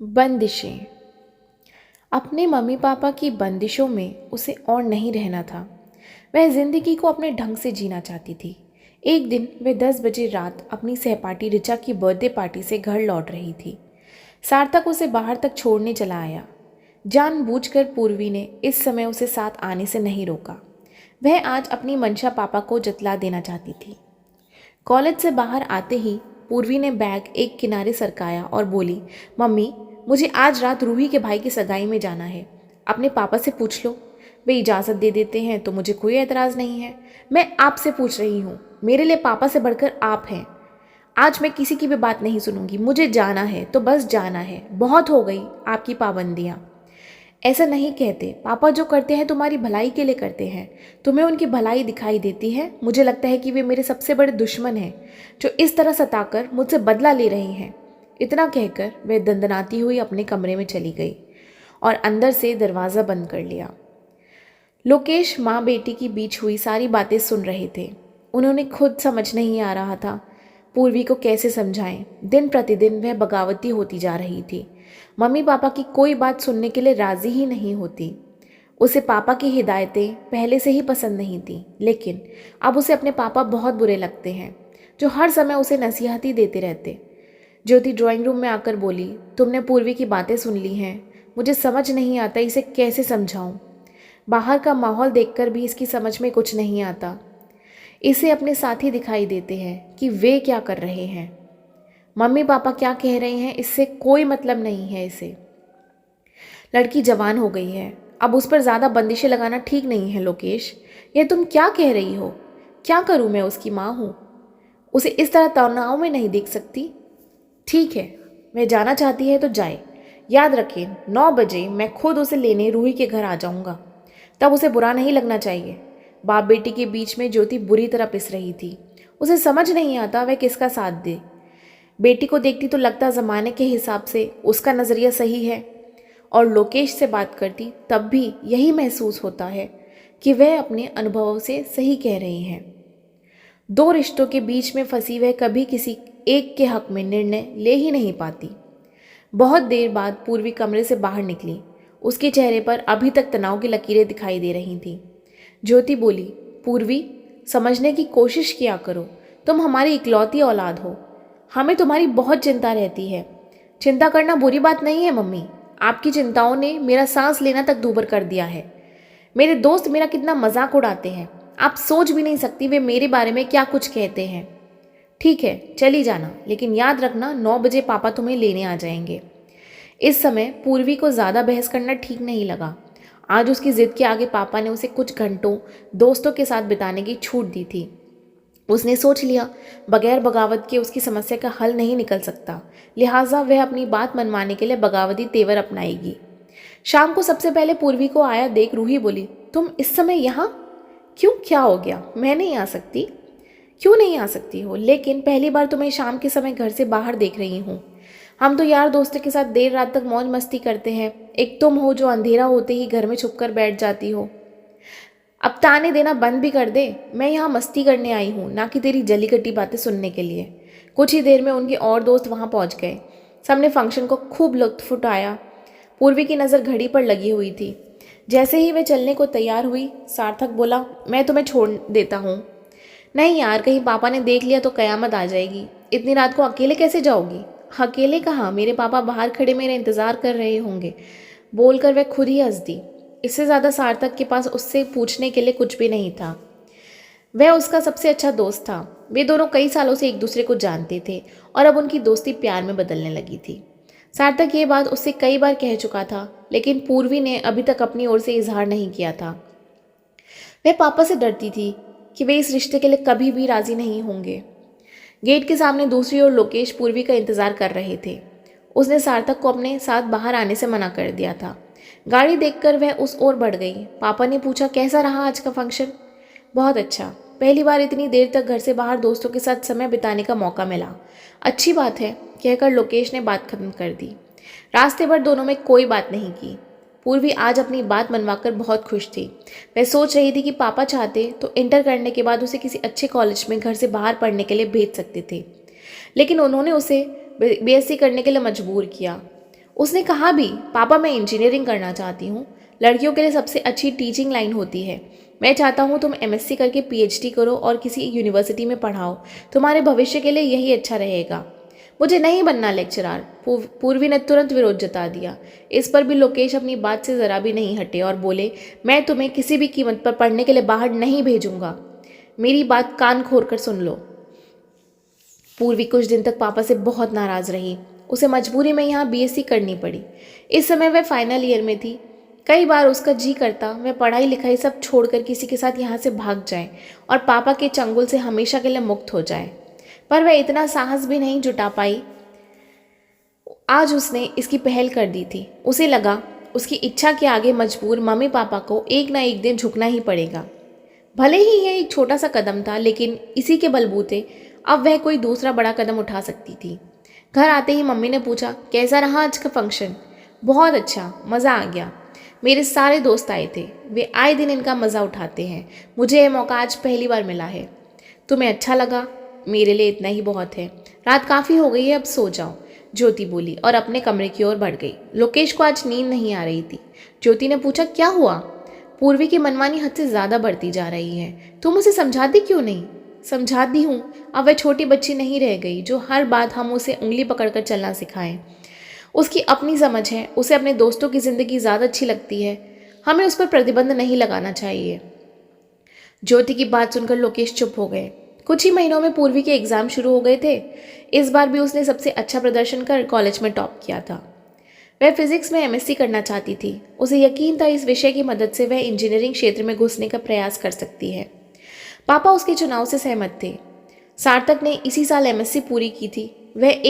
बंदिशें। अपने mummy papa की बंदिशों में उसे और नहीं रहना था। वह ज़िंदगी को अपने ढंग से जीना चाहती थी। एक दिन वह 10 बजे रात अपनी सहपाठी ऋचा की बर्थडे पार्टी से घर लौट रही थी। सार्थक उसे बाहर तक छोड़ने चला आया। जानबूझकर पूर्वी ने इस समय उसे साथ आने से नहीं रोका। वह आज अपनी मंशा पापा को जतला देना चाहती थी। कॉलेज से बाहर आते ही पूर्वी ने बैग एक किनारे सरकाया और बोली, मम्मी, मुझे आज रात रूही के भाई की सगाई में जाना है। अपने पापा से पूछ लो, वे इजाज़त दे देते हैं तो मुझे कोई एतराज़ नहीं है। मैं आपसे पूछ रही हूँ, मेरे लिए पापा से बढ़कर आप हैं। आज मैं किसी की भी बात नहीं सुनूंगी। मुझे जाना है तो बस जाना है। बहुत हो गई आपकी पाबंदियाँ। ऐसा नहीं कहते, पापा जो करते हैं तुम्हारी भलाई के लिए करते हैं। तुम्हें उनकी भलाई दिखाई देती है। मुझे लगता है कि वे मेरे सबसे बड़े दुश्मन हैं, जो इस तरह सताकर मुझसे बदला ले रहे हैं। इतना कहकर वह दंदनाती हुई अपने कमरे में चली गई और अंदर से दरवाज़ा बंद कर लिया। लोकेश माँ बेटी की बीच हुई सारी बातें सुन रहे थे। उन्होंने खुद समझ नहीं आ रहा था पूर्वी को कैसे समझाएं। दिन प्रतिदिन वह बगावती होती जा रही थी। मम्मी पापा की कोई बात सुनने के लिए राज़ी ही नहीं होती। उसे पापा की हिदायतें पहले से ही पसंद नहीं थी, लेकिन अब उसे अपने पापा बहुत बुरे लगते हैं, जो हर समय उसे नसीहती देते रहते। ज्योति ड्राइंग रूम में आकर बोली, तुमने पूर्वी की बातें सुन ली हैं। मुझे समझ नहीं आता इसे कैसे समझाऊं। बाहर का माहौल देखकर भी इसकी समझ में कुछ नहीं आता। इसे अपने साथी दिखाई देते हैं कि वे क्या कर रहे हैं। मम्मी पापा क्या कह रहे हैं इससे कोई मतलब नहीं है इसे। लड़की जवान हो गई है, अब उस पर ज़्यादा बंदिशें लगाना ठीक नहीं है। लोकेश, यह तुम क्या कह रही हो? क्या करूं? मैं उसकी माँ हूँ। उसे इस तरह तनाव में नहीं देख सकती। ठीक है, वह जाना चाहती है तो जाए। याद रखें, 9 बजे मैं खुद उसे लेने रूही के घर आ जाऊंगा। तब उसे बुरा नहीं लगना चाहिए। बाप बेटी के बीच में ज्योति बुरी तरह पिस रही थी। उसे समझ नहीं आता वह किसका साथ दे। बेटी को देखती तो लगता ज़माने के हिसाब से उसका नज़रिया सही है, और लोकेश से बात करती तब भी यही महसूस होता है कि वह अपने अनुभवों से सही कह रही हैं। दो रिश्तों के बीच में फंसी वह कभी किसी एक के हक में निर्णय ले ही नहीं पाती। बहुत देर बाद पूर्वी कमरे से बाहर निकली। उसके चेहरे पर अभी तक तनाव की लकीरें दिखाई दे रही थीं। ज्योति बोली, पूर्वी, समझने की कोशिश किया करो। तुम हमारी इकलौती औलाद हो। हमें तुम्हारी बहुत चिंता रहती है। चिंता करना बुरी बात नहीं है मम्मी। आपकी चिंताओं ने मेरा सांस लेना तक दूभर कर दिया है। मेरे दोस्त मेरा कितना मजाक उड़ाते हैं। आप सोच भी नहीं सकती वे मेरे बारे में क्या कुछ कहते हैं। ठीक है, चली जाना, लेकिन याद रखना 9 बजे पापा तुम्हें लेने आ जाएंगे। इस समय पूर्वी को ज़्यादा बहस करना ठीक नहीं लगा। आज उसकी ज़िद के आगे पापा ने उसे कुछ घंटों दोस्तों के साथ बिताने की छूट दी थी। उसने सोच लिया, बगैर बगावत के उसकी समस्या का हल नहीं निकल सकता, लिहाजा वह अपनी बात मनवाने के लिए बगावती तेवर अपनाएगी। शाम को सबसे पहले पूर्वी को आया देख रूही बोली, तुम इस समय यहाँ क्यों? क्या हो गया? मैं नहीं आ सकती? क्यों नहीं आ सकती हो? लेकिन पहली बार तुम्हें शाम के समय घर से बाहर देख रही हूँ। हम तो यार दोस्तों के साथ देर रात तक मौज मस्ती करते हैं। एक तुम हो जो अंधेरा होते ही घर में छुपकर बैठ जाती हो। अब ताने देना बंद भी कर दे। मैं यहाँ मस्ती करने आई हूँ, ना कि तेरी जली कटी बातें सुनने के लिए। कुछ ही देर में उनके और दोस्त वहाँ पहुँच गए। सबने फंक्शन को खूब लुत्फ उठाया। पूर्वी की नज़र घड़ी पर लगी हुई थी। जैसे ही वे चलने को तैयार हुई, सार्थक बोला, मैं तुम्हें छोड़ देता हूँ। नहीं यार, कहीं पापा ने देख लिया तो कयामत आ जाएगी। इतनी रात को अकेले कैसे जाओगी? अकेले कहाँ, मेरे पापा बाहर खड़े मेरे इंतज़ार कर रहे होंगे। बोलकर वह खुद ही हंस दी। इससे ज़्यादा सार्थक के पास उससे पूछने के लिए कुछ भी नहीं था। वह उसका सबसे अच्छा दोस्त था। वे दोनों कई सालों से एक दूसरे को जानते थे और अब उनकी दोस्ती प्यार में बदलने लगी थी। सार्थक ये बात उससे कई बार कह चुका था, लेकिन पूर्वी ने अभी तक अपनी ओर से इजहार नहीं किया था। वह पापा से डरती थी कि वे इस रिश्ते के लिए कभी भी राजी नहीं होंगे। गेट के सामने दूसरी ओर लोकेश पूर्वी का इंतजार कर रहे थे। उसने सार्थक को अपने साथ बाहर आने से मना कर दिया था। गाड़ी देखकर वह उस ओर बढ़ गई। पापा ने पूछा, कैसा रहा आज का फंक्शन? बहुत अच्छा। पहली बार इतनी देर तक घर से बाहर दोस्तों के साथ समय बिताने का मौका मिला। अच्छी बात है, कहकर लोकेश ने बात खत्म कर दी। रास्ते भर दोनों में कोई बात नहीं की। पूर्वी आज अपनी बात मनवाकर बहुत खुश थी। वह सोच रही थी कि पापा चाहते तो इंटर करने के बाद उसे किसी अच्छे कॉलेज में घर से बाहर पढ़ने के लिए भेज सकते थे, लेकिन उन्होंने उसे बीएससी करने के लिए मजबूर किया। उसने कहा भी, पापा मैं इंजीनियरिंग करना चाहती हूँ। लड़कियों के लिए सबसे अच्छी टीचिंग लाइन होती है। मैं चाहता हूँ तुम एमएससी करके पीएचडी करो और किसी यूनिवर्सिटी में पढ़ाओ। तुम्हारे भविष्य के लिए यही अच्छा रहेगा। मुझे नहीं बनना लेक्चरार, पूर्वी ने तुरंत विरोध जता दिया। इस पर भी लोकेश अपनी बात से ज़रा भी नहीं हटे और बोले, मैं तुम्हें किसी भी कीमत पर पढ़ने के लिए बाहर नहीं भेजूंगा। मेरी बात कान खोल कर सुन लो। पूर्वी कुछ दिन तक पापा से बहुत नाराज़ रही। उसे मजबूरी में यहाँ बीएससी करनी पड़ी। इस समय वह फाइनल ईयर में थी। कई बार उसका जी करता वह पढ़ाई लिखाई सब छोड़कर किसी के साथ यहाँ से भाग जाए और पापा के चंगुल से हमेशा के लिए मुक्त हो जाए, पर वह इतना साहस भी नहीं जुटा पाई। आज उसने इसकी पहल कर दी थी। उसे लगा उसकी इच्छा के आगे मजबूर मम्मी पापा को एक ना एक दिन झुकना ही पड़ेगा। भले ही यह एक छोटा सा कदम था, लेकिन इसी के बलबूते अब वह कोई दूसरा बड़ा कदम उठा सकती थी। घर आते ही मम्मी ने पूछा, कैसा रहा आज का फंक्शन? बहुत अच्छा, मज़ा आ गया। मेरे सारे दोस्त आए थे। वे आए दिन इनका मज़ा उठाते हैं। मुझे यह मौका आज पहली बार मिला है। तुम्हें अच्छा लगा? मेरे लिए इतना ही बहुत है। रात काफ़ी हो गई है, अब सो जाओ, ज्योति बोली और अपने कमरे की ओर बढ़ गई। लोकेश को आज नींद नहीं आ रही थी। ज्योति ने पूछा, क्या हुआ? पूर्वी की मनमानी हद से ज़्यादा बढ़ती जा रही है। तुम उसे समझाती क्यों नहीं? समझाती हूँ। अब वह छोटी बच्ची नहीं रह गई जो हर बात हम उसे उंगली पकड़कर चलना सिखाएं। उसकी अपनी समझ है। उसे अपने दोस्तों की ज़िंदगी ज़्यादा अच्छी लगती है। हमें उस पर प्रतिबंध नहीं लगाना चाहिए। ज्योति की बात सुनकर लोकेश चुप हो गए। कुछ ही महीनों में पूर्वी के एग्ज़ाम शुरू हो गए थे। इस बार भी उसने सबसे अच्छा प्रदर्शन कर कॉलेज में टॉप किया था। वह फिजिक्स में एमएससी करना चाहती थी। उसे यकीन था इस विषय की मदद से वह इंजीनियरिंग क्षेत्र में घुसने का प्रयास कर सकती है। पापा उसके चुनाव से सहमत थे। सार्थक ने इसी साल एमएससी पूरी की थी। वह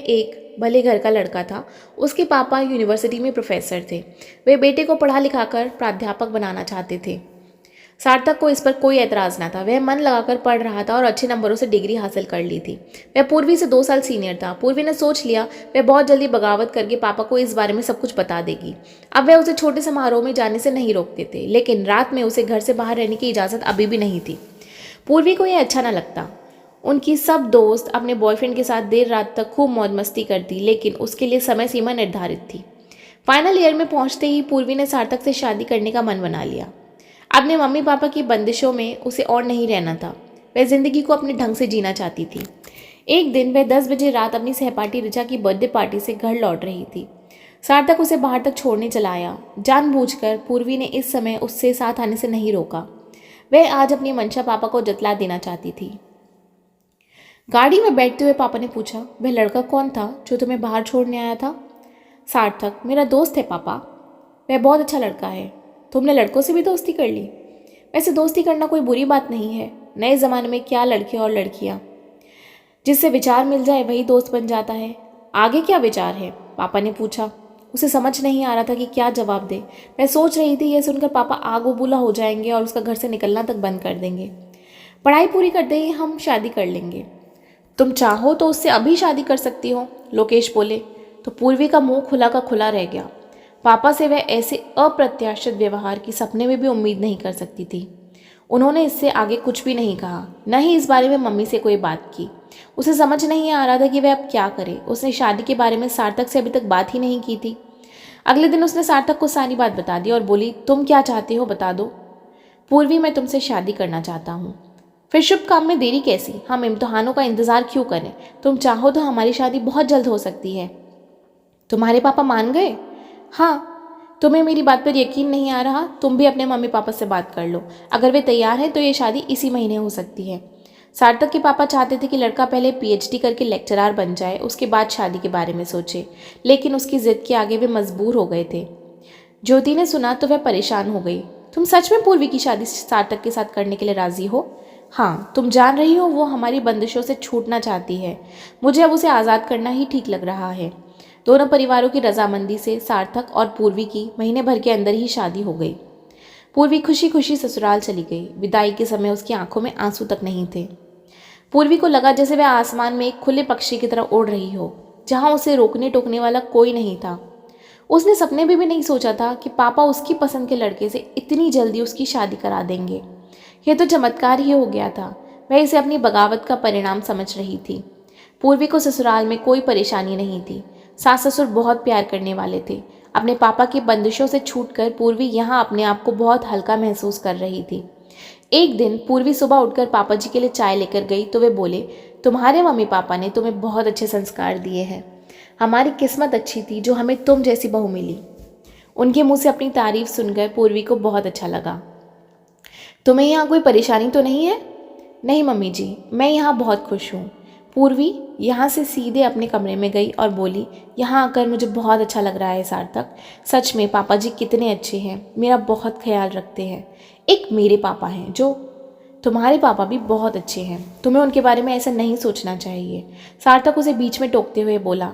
एक भले घर का लड़का था। उसके पापा यूनिवर्सिटी में प्रोफेसर थे। वे बेटे को पढ़ा लिखाकर प्राध्यापक बनाना चाहते थे। सार्थक को इस पर कोई एतराज़ न था। वह मन लगाकर पढ़ रहा था और अच्छे नंबरों से डिग्री हासिल कर ली थी। वह पूर्वी से 2 साल सीनियर था। पूर्वी ने सोच लिया वह बहुत जल्दी बगावत करके पापा को इस बारे में सब कुछ बता देगी। अब वह उसे छोटे समारोह में जाने से नहीं रोकते थे, लेकिन रात में उसे घर से बाहर रहने की इजाज़त अभी भी नहीं थी। पूर्वी को यह अच्छा न लगता। उनकी सब दोस्त अपने बॉयफ्रेंड के साथ देर रात तक खूब मौज मस्ती करती, लेकिन उसके लिए समय सीमा निर्धारित थी। फाइनल ईयर में पहुंचते ही पूर्वी ने सार्थक से शादी करने का मन बना लिया। अपने मम्मी पापा की बंदिशों में उसे और नहीं रहना था। वह जिंदगी को अपने ढंग से जीना चाहती थी। एक दिन वह 10 बजे रात अपनी सहपाठी ऋचा की बर्थडे पार्टी से घर लौट रही थी। सार्थक उसे बाहर तक छोड़ने चला आया। जानबूझकर पूर्वी ने इस समय उससे साथ आने से नहीं रोका। वह आज अपनी मंशा पापा को जतला देना चाहती थी। गाड़ी में बैठते हुए पापा ने पूछा, वह लड़का कौन था जो तुम्हें बाहर छोड़ने आया था? सार्थक, मेरा दोस्त है पापा। वह बहुत अच्छा लड़का है। तुमने लड़कों से भी दोस्ती कर ली? वैसे दोस्ती करना कोई बुरी बात नहीं है। नए ज़माने में क्या लड़के और लड़कियां, जिससे विचार मिल जाए वही दोस्त बन जाता है। आगे क्या विचार है? पापा ने पूछा। उसे समझ नहीं आ रहा था कि क्या जवाब दे। वह सोच रही थी यह सुनकर पापा आग बबूला हो जाएंगे और उसका घर से निकलना तक बंद कर देंगे। पढ़ाई पूरी करते ही हम शादी कर लेंगे। तुम चाहो तो उससे अभी शादी कर सकती हो, लोकेश बोले। तो पूर्वी का मुंह खुला का खुला रह गया। पापा से वह ऐसे अप्रत्याशित व्यवहार की सपने में भी उम्मीद नहीं कर सकती थी। उन्होंने इससे आगे कुछ भी नहीं कहा, न ही इस बारे में मम्मी से कोई बात की। उसे समझ नहीं आ रहा था कि वह अब क्या करे। उसने शादी के बारे में सार्थक से अभी तक बात ही नहीं की थी। अगले दिन उसने सार्थक को सारी बात बता दी और बोली, तुम क्या चाहते हो बता दो। पूर्वी, मैं तुमसे शादी करना चाहता हूँ। फिर शुभ काम में देरी कैसी? हम इम्तिहानों का इंतज़ार क्यों करें? तुम चाहो तो हमारी शादी बहुत जल्द हो सकती है। तुम्हारे पापा मान गए? हाँ। तुम्हें मेरी बात पर यकीन नहीं आ रहा? तुम भी अपने मम्मी पापा से बात कर लो। अगर वे तैयार हैं तो ये शादी इसी महीने हो सकती है। सार्थक के पापा चाहते थे कि लड़का पहले पीएचडी करके लेक्चरार बन जाए, उसके बाद शादी के बारे में सोचे, लेकिन उसकी जिद के आगे वे मजबूर हो गए थे। ज्योति ने सुना तो वह परेशान हो गई। तुम सच में पूर्वी की शादी सार्थक के साथ करने के लिए राजी हो? हाँ, तुम जान रही हो वो हमारी बंदिशों से छूटना चाहती है। मुझे अब उसे आज़ाद करना ही ठीक लग रहा है। दोनों परिवारों की रजामंदी से सार्थक और पूर्वी की महीने भर के अंदर ही शादी हो गई। पूर्वी खुशी खुशी ससुराल चली गई। विदाई के समय उसकी आंखों में आंसू तक नहीं थे। पूर्वी को लगा जैसे वह आसमान में एक खुले पक्षी की तरह उड़ रही हो, जहां उसे रोकने टोकने वाला कोई नहीं था। उसने सपने में भी नहीं सोचा था कि पापा उसकी पसंद के लड़के से इतनी जल्दी उसकी शादी करा देंगे। यह तो चमत्कार ही हो गया था। वह इसे अपनी बगावत का परिणाम समझ रही थी। पूर्वी को ससुराल में कोई परेशानी नहीं थी। सास ससुर बहुत प्यार करने वाले थे। अपने पापा की बंदिशों से छूटकर पूर्वी यहाँ अपने आप को बहुत हल्का महसूस कर रही थी। एक दिन पूर्वी सुबह उठकर पापा जी के लिए चाय लेकर गई तो वे बोले, तुम्हारे मम्मी पापा ने तुम्हें बहुत अच्छे संस्कार दिए हैं। हमारी किस्मत अच्छी थी जो हमें तुम जैसी बहू मिली। उनके मुंह से अपनी तारीफ सुनकर पूर्वी को बहुत अच्छा लगा। तुम्हें यहाँ कोई परेशानी तो नहीं है? नहीं मम्मी जी, मैं यहाँ बहुत खुश हूँ। पूर्वी यहाँ से सीधे अपने कमरे में गई और बोली, यहाँ आकर मुझे बहुत अच्छा लग रहा है सार्थक। सच में पापा जी कितने अच्छे हैं, मेरा बहुत ख्याल रखते हैं। एक मेरे पापा हैं जो तुम्हारे पापा भी बहुत अच्छे हैं। तुम्हें उनके बारे में ऐसा नहीं सोचना चाहिए। सार्थक उसे बीच में टोकते हुए बोला,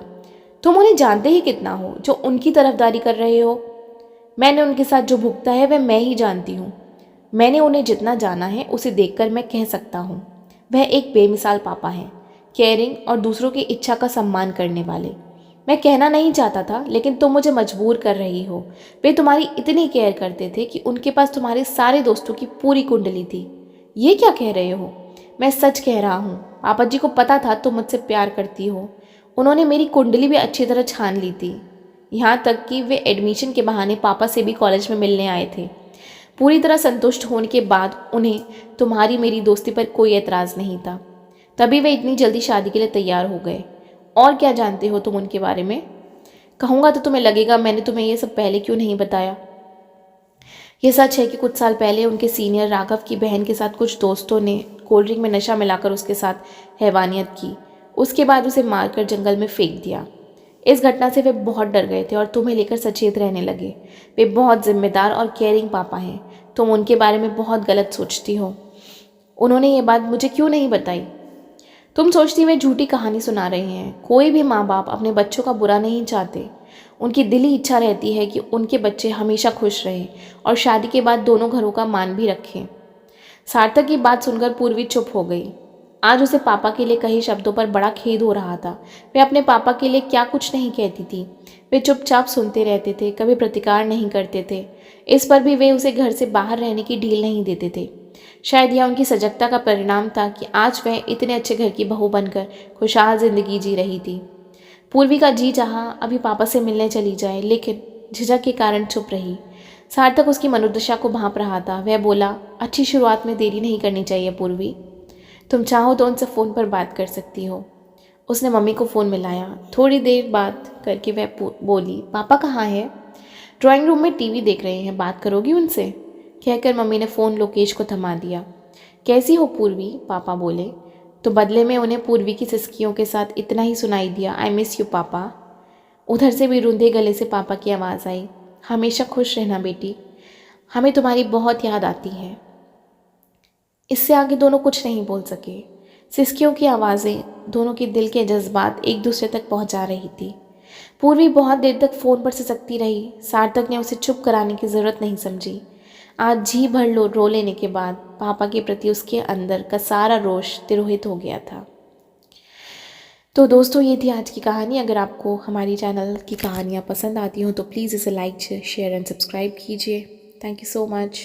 तुम उन्हें जानते ही कितना हो जो उनकी तरफदारी कर रहे हो। मैंने उनके साथ जो भुगता है वह मैं ही जानती हूँ। मैंने उन्हें जितना जाना है उसे देखकर मैं कह सकता हूँ, वह एक बेमिसाल पापा हैं, केयरिंग और दूसरों की इच्छा का सम्मान करने वाले। मैं कहना नहीं चाहता था लेकिन तुम मुझे मजबूर कर रही हो। वे तुम्हारी इतनी केयर करते थे कि उनके पास तुम्हारे सारे दोस्तों की पूरी कुंडली थी। ये क्या कह रहे हो? मैं सच कह रहा हूँ। पापा जी को पता था तुम मुझसे प्यार करती हो। उन्होंने मेरी कुंडली भी अच्छी तरह छान ली थी। यहाँ तक कि वे एडमिशन के बहाने पापा से भी कॉलेज में मिलने आए थे। पूरी तरह संतुष्ट होने के बाद उन्हें तुम्हारी मेरी दोस्ती पर कोई एतराज़ नहीं था। तभी वे इतनी जल्दी शादी के लिए तैयार हो गए। और क्या जानते हो तुम उनके बारे में? कहूँगा तो तुम्हें लगेगा मैंने तुम्हें ये सब पहले क्यों नहीं बताया। ये सच है कि कुछ साल पहले उनके सीनियर राघव की बहन के साथ कुछ दोस्तों ने कोल्ड ड्रिंक में नशा मिलाकर उसके साथ हैवानियत की। उसके बाद उसे मारकर जंगल में फेंक दिया। इस घटना से वे बहुत डर गए थे और तुम्हें लेकर सचेत रहने लगे। वे बहुत जिम्मेदार और केयरिंग पापा हैं। तुम उनके बारे में बहुत गलत सोचती हो। उन्होंने ये बात मुझे क्यों नहीं बताई? तुम सोचती वे झूठी कहानी सुना रहे हैं। कोई भी माँ बाप अपने बच्चों का बुरा नहीं चाहते। उनकी दिली इच्छा रहती है कि उनके बच्चे हमेशा खुश रहें और शादी के बाद दोनों घरों का मान भी रखें। सार्थक की बात सुनकर पूर्वी चुप हो गई। आज उसे पापा के लिए कहे शब्दों पर बड़ा खेद हो रहा था। वे अपने पापा के लिए क्या कुछ नहीं कहती थी। वे चुपचाप सुनते रहते थे, कभी प्रतिकार नहीं करते थे। इस पर भी वे उसे घर से बाहर रहने की ढील नहीं देते थे। शायद यह उनकी सजगता का परिणाम था कि आज वह इतने अच्छे घर की बहू बनकर खुशहाल जिंदगी जी रही थी। पूर्वी का जी चाहा अभी पापा से मिलने चली जाए, लेकिन झिझक के कारण चुप रही। सार्थक उसकी मनोदशा को भांप रहा था। वह बोला, अच्छी शुरुआत में देरी नहीं करनी चाहिए पूर्वी। तुम चाहो तो उनसे फ़ोन पर बात कर सकती हो। उसने मम्मी को फ़ोन मिलाया। थोड़ी देर बात करके वह बोली, पापा कहाँ हैं? ड्राइंग रूम में टीवी देख रहे हैं, बात करोगी उनसे? कहकर मम्मी ने फ़ोन लोकेश को थमा दिया। कैसी हो पूर्वी? पापा बोले तो बदले में उन्हें पूर्वी की सिसकियों के साथ इतना ही सुनाई दिया, आई मिस यू पापा। उधर से भी रूंधे गले से पापा की आवाज़ आई, हमेशा खुश रहना बेटी, हमें तुम्हारी बहुत याद आती है। इससे आगे दोनों कुछ नहीं बोल सके। सिसकियों की आवाज़ें दोनों के दिल के जज्बात एक दूसरे तक पहुंचा रही थी। पूर्वी बहुत देर तक फ़ोन पर सिसकती रही। सार्थक ने उसे चुप कराने की ज़रूरत नहीं समझी। आज जी भर रो लेने के बाद पापा के प्रति उसके अंदर का सारा रोष तिरोहित हो गया था। तो दोस्तों, ये थी आज की कहानी। अगर आपको हमारी चैनल की कहानियाँ पसंद आती हों तो प्लीज़ इसे लाइक शेयर एंड सब्सक्राइब कीजिए। Thank you so much.